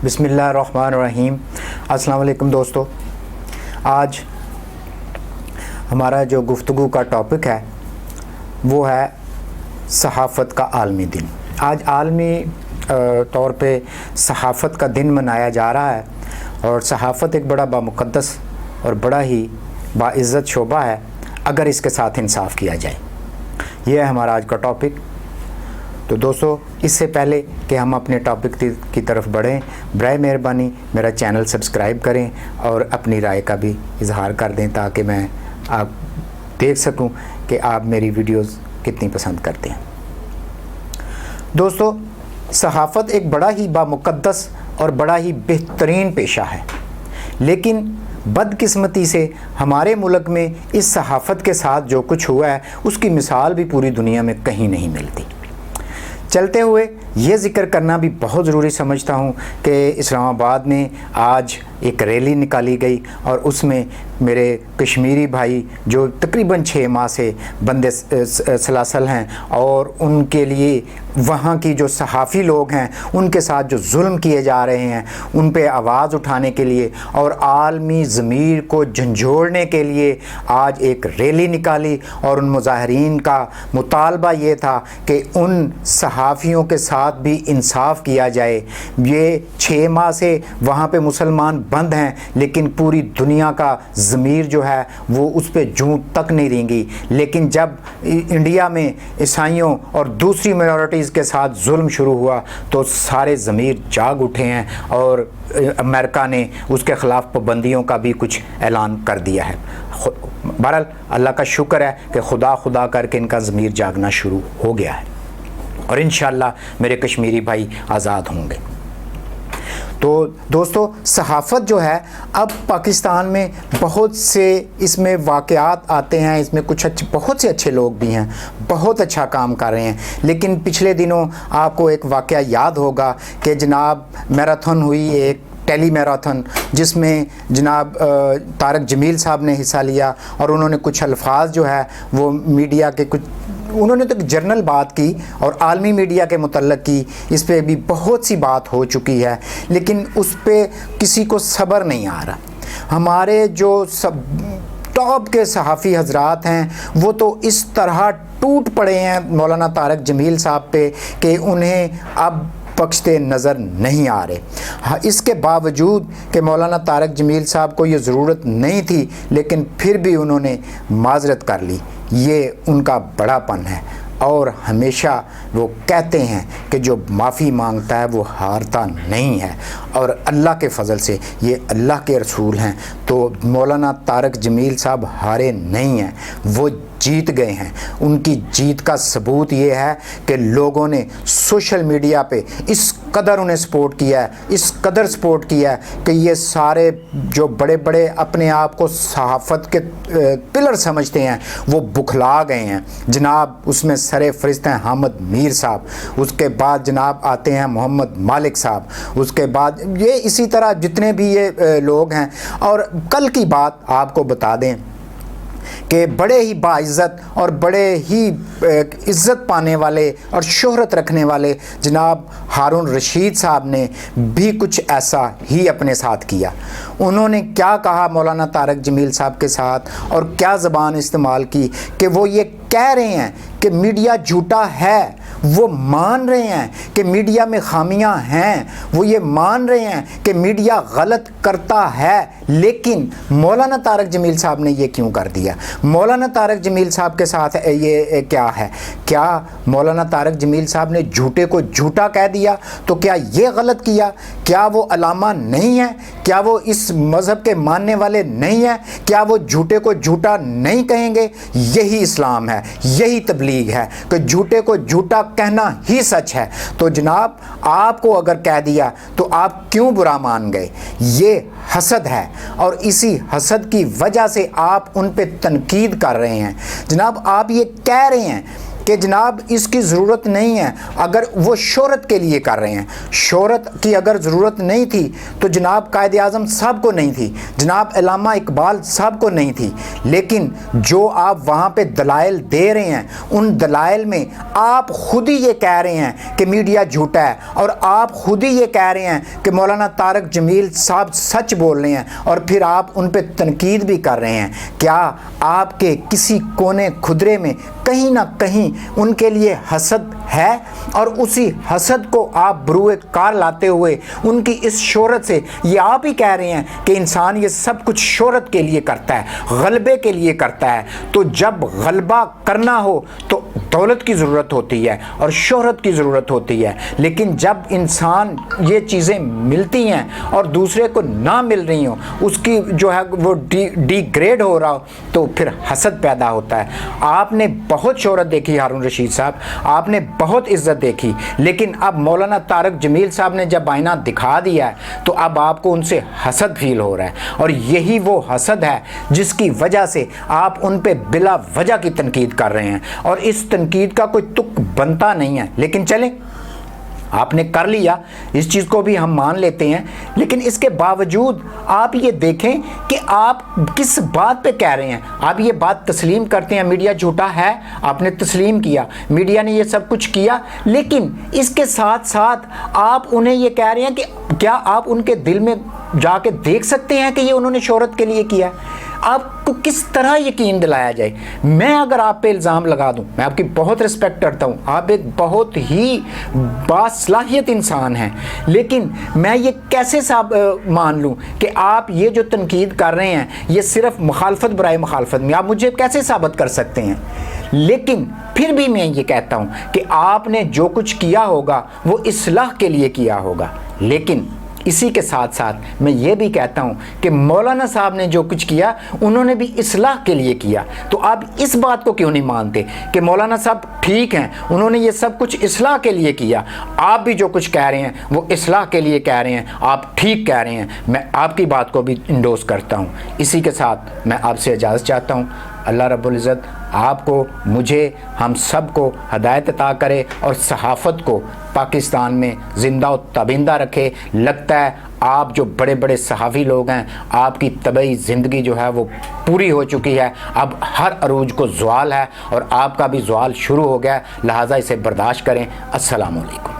बिस्मिल्लाहिर्रहमानिर्रहीम। अस्सलाम वालेकुम दोस्तों, आज हमारा जो गुफ्तगू का टॉपिक है वो है सहाफ़त का आलमी दिन। आज आलमी तौर पे सहाफ़त का दिन मनाया जा रहा है और सहाफ़त एक बड़ा बामुक़द्दस और बड़ा ही बाइज़्ज़त शोबा है अगर इसके साथ इंसाफ़ किया जाए। ये है हमारा आज का टॉपिक। तो दोस्तों, इससे पहले कि हम अपने टॉपिक की तरफ बढ़ें, बराए मेहरबानी मेरा चैनल सब्सक्राइब करें और अपनी राय का भी इजहार कर दें ताकि मैं आप देख सकूं कि आप मेरी वीडियोस कितनी पसंद करते हैं। दोस्तों, सहाफ़त एक बड़ा ही बामुक़द्दस और बड़ा ही बेहतरीन पेशा है, लेकिन बदकिस्मती से हमारे मुल्क में इस सहाफ़त के साथ जो कुछ हुआ है उसकी मिसाल भी पूरी दुनिया में कहीं नहीं मिलती। चलते हुए ये ज़िक्र करना भी बहुत ज़रूरी समझता हूँ कि इस्लामाबाद में आज एक रैली निकाली गई और उसमें मेरे कश्मीरी भाई जो तकरीबन 6 माह से बंदे सलासल हैं और उनके लिए वहाँ की जो सहाफ़ी लोग हैं उनके साथ जो जुल्म किए जा रहे हैं उन पे आवाज़ उठाने के लिए और आलमी ज़मीर को झंझोड़ने के लिए आज एक रैली निकाली और उन मुजाहिरीन का मुतालबा ये था कि उन सहाफ़ियों के साथ भी इंसाफ़ किया जाए। ये 6 माह से वहाँ पे मुसलमान बंद हैं, लेकिन पूरी दुनिया का ज़मीर जो है वो उस पर जूं तक नहीं रेंगी। लेकिन जब इंडिया में ईसाइयों और दूसरी माइनॉरिटीज़ के साथ जुल्म शुरू हुआ तो सारे ज़मीर जाग उठे हैं और अमेरिका ने उसके ख़िलाफ़ पाबंदियों का भी कुछ ऐलान कर दिया है। बहरहाल अल्लाह का शुक्र है कि खुदा करके इनका ज़मीर जागना शुरू हो गया है और इंशाअल्लाह मेरे कश्मीरी भाई आज़ाद होंगे। तो दोस्तों, सहाफ़त जो है अब पाकिस्तान में बहुत से इसमें वाक़यात आते हैं, इसमें कुछ बहुत से अच्छे लोग भी हैं, बहुत अच्छा काम कर रहे हैं। लेकिन पिछले दिनों आपको एक वाक़या याद होगा कि जनाब मैराथन हुई, एक टेली मैराथन, जिसमें जनाब तारक जमील साहब ने हिस्सा लिया और उन्होंने कुछ अल्फाज जो है वो मीडिया के कुछ उन्होंने तो जर्नल बात की और आलमी मीडिया के मुतल्लक़ की, इस पे भी बहुत सी बात हो चुकी है, लेकिन उस पे किसी को सब्र नहीं आ रहा। हमारे जो सब टॉप के सहाफ़ी हज़रात हैं वो तो इस तरह टूट पड़े हैं मौलाना तारक जमील साहब पे कि उन्हें अब बख्शते नज़र नहीं आ रहे। हाँ, इसके बावजूद कि मौलाना तारक जमील साहब को ये ज़रूरत नहीं थी, लेकिन फिर भी उन्होंने माज़रत कर ली। ये उनका बड़ापन है और हमेशा वो कहते हैं कि जो माफ़ी मांगता है वो हारता नहीं है और अल्लाह के फ़ज़ल से ये अल्लाह के रसूल हैं। तो मौलाना तारक जमील साहब हारे नहीं हैं, वो जीत गए हैं। उनकी जीत का सबूत ये है कि लोगों ने सोशल मीडिया पे इस कदर उन्हें सपोर्ट किया है, इस कदर सपोर्ट किया है कि ये सारे जो बड़े बड़े अपने आप को सहाफ़त के पिलर समझते हैं वो बुखला गए हैं। जनाब उसमें सरे फ़रिश्ते हैं हामिद मीर साहब, उसके बाद जनाब आते हैं मोहम्मद मालिक साहब, उसके बाद ये इसी तरह जितने भी ये लोग हैं। और कल की बात आपको बता दें कि बड़े ही बाइज़्ज़त और बड़े ही इज़्ज़त पाने वाले और शोहरत रखने वाले जनाब हारून रशीद साहब ने भी कुछ ऐसा ही अपने साथ किया। उन्होंने क्या कहा मौलाना तारक जमील साहब के साथ और क्या ज़बान इस्तेमाल की कि वो ये कह रहे हैं कि मीडिया झूठा है, वो मान रहे हैं कि मीडिया में खामियां हैं, वो ये मान रहे हैं कि मीडिया गलत करता है, लेकिन मौलाना तारक जमील साहब ने ये क्यों कर दिया? मौलाना तारक जमील साहब के साथ ये क्या है? क्या मौलाना तारक जमील साहब ने झूठे को झूठा कह दिया तो क्या ये गलत किया? क्या वो अलामा नहीं है? क्या वो इस मज़हब के मानने वाले नहीं हैं? क्या वो झूठे को झूठा नहीं कहेंगे? यही इस्लाम है, यही तबलीग है कि झूठे को झूठा कहना ही सच है। तो जनाब आपको अगर कह दिया तो आप क्यों बुरा मान गए? ये हसद है और इसी हसद की वजह से आप उन पे तनकीद कर रहे हैं। जनाब आप ये कह रहे हैं کہ جناب اس کی ضرورت نہیں ہے، اگر وہ شہرت کے لیے کر رہے ہیں، شہرت کی اگر ضرورت نہیں تھی تو جناب قائد اعظم صاحب کو نہیں تھی، جناب علامہ اقبال صاحب کو نہیں تھی، لیکن جو آپ وہاں پہ دلائل دے رہے ہیں ان دلائل میں آپ خود ہی یہ کہہ رہے ہیں کہ میڈیا جھوٹا ہے، اور آپ خود ہی یہ کہہ رہے ہیں کہ مولانا طارق جمیل صاحب سچ بول رہے ہیں، اور پھر آپ ان پہ تنقید بھی کر رہے ہیں۔ کیا آپ کے کسی کونے کھدرے میں کہیں نہ کہیں ان کے لیے حسد ہے؟ اور اسی حسد کو آپ بروئے کار لاتے ہوئے ان کی اس شہرت سے یہ آپ ہی کہہ رہے ہیں کہ انسان یہ سب کچھ شہرت کے لیے کرتا ہے، غلبے کے لیے کرتا ہے۔ تو جب غلبہ کرنا ہو تو دولت کی ضرورت ہوتی ہے اور شہرت کی ضرورت ہوتی ہے، لیکن جب انسان یہ چیزیں ملتی ہیں اور دوسرے کو نہ مل رہی ہوں، اس کی جو ہے وہ ڈی گریڈ ہو رہا ہو، تو پھر حسد پیدا ہوتا ہے۔ آپ نے بہت شہرت دیکھی ہارون رشید صاحب، آپ نے بہت عزت دیکھی، لیکن اب مولانا طارق جمیل صاحب نے جب آئینہ دکھا دیا ہے تو اب آپ کو ان سے حسد فیل ہو رہا ہے، اور یہی وہ حسد ہے جس کی وجہ سے آپ ان پہ بلا وجہ کی تنقید کر رہے ہیں، اور اس تنقید کا کوئی تک بنتا نہیں ہے۔ لیکن چلیں، آپ نے کر لیا، اس چیز کو بھی ہم مان لیتے ہیں، لیکن اس کے باوجود آپ یہ دیکھیں کہ آپ کس بات پہ کہہ رہے ہیں۔ آپ یہ بات تسلیم کرتے ہیں میڈیا جھوٹا ہے، آپ نے تسلیم کیا، میڈیا نے یہ سب کچھ کیا، لیکن اس کے ساتھ ساتھ آپ انہیں یہ کہہ رہے ہیں کہ کیا آپ ان کے دل میں جا کے دیکھ سکتے ہیں کہ یہ انہوں نے شہرت کے لیے کیا ہے؟ آپ کو کس طرح یقین دلایا جائے؟ میں اگر آپ پہ الزام لگا دوں، میں آپ کی بہت رسپیکٹ کرتا ہوں، آپ ایک بہت ہی باصلاحیت انسان ہیں، لیکن میں یہ کیسے مان لوں کہ آپ یہ جو تنقید کر رہے ہیں یہ صرف مخالفت برائے مخالفت میں، آپ مجھے کیسے ثابت کر سکتے ہیں؟ لیکن پھر بھی میں یہ کہتا ہوں کہ آپ نے جو کچھ کیا ہوگا وہ اصلاح کے لیے کیا ہوگا، لیکن اسی کے ساتھ ساتھ میں یہ بھی کہتا ہوں کہ مولانا صاحب نے جو کچھ کیا انہوں نے بھی اصلاح کے لیے کیا۔ تو آپ اس بات کو کیوں نہیں مانتے کہ مولانا صاحب ٹھیک ہیں، انہوں نے یہ سب کچھ اصلاح کے لیے کیا، آپ بھی جو کچھ کہہ رہے ہیں وہ اصلاح کے لیے کہہ رہے ہیں، آپ ٹھیک کہہ رہے ہیں، میں آپ کی بات کو بھی انڈوس کرتا ہوں۔ اسی کے ساتھ میں آپ سے اجازت چاہتا ہوں۔ اللہ رب العزت آپ کو، مجھے، ہم سب کو ہدایت عطا کرے اور صحافت کو پاکستان میں زندہ و تابندہ رکھے۔ لگتا ہے آپ جو بڑے بڑے صحافی لوگ ہیں، آپ کی طبعی زندگی جو ہے وہ پوری ہو چکی ہے، اب ہر عروج کو زوال ہے اور آپ کا بھی زوال شروع ہو گیا ہے، لہٰذا اسے برداشت کریں۔ السلام علیکم۔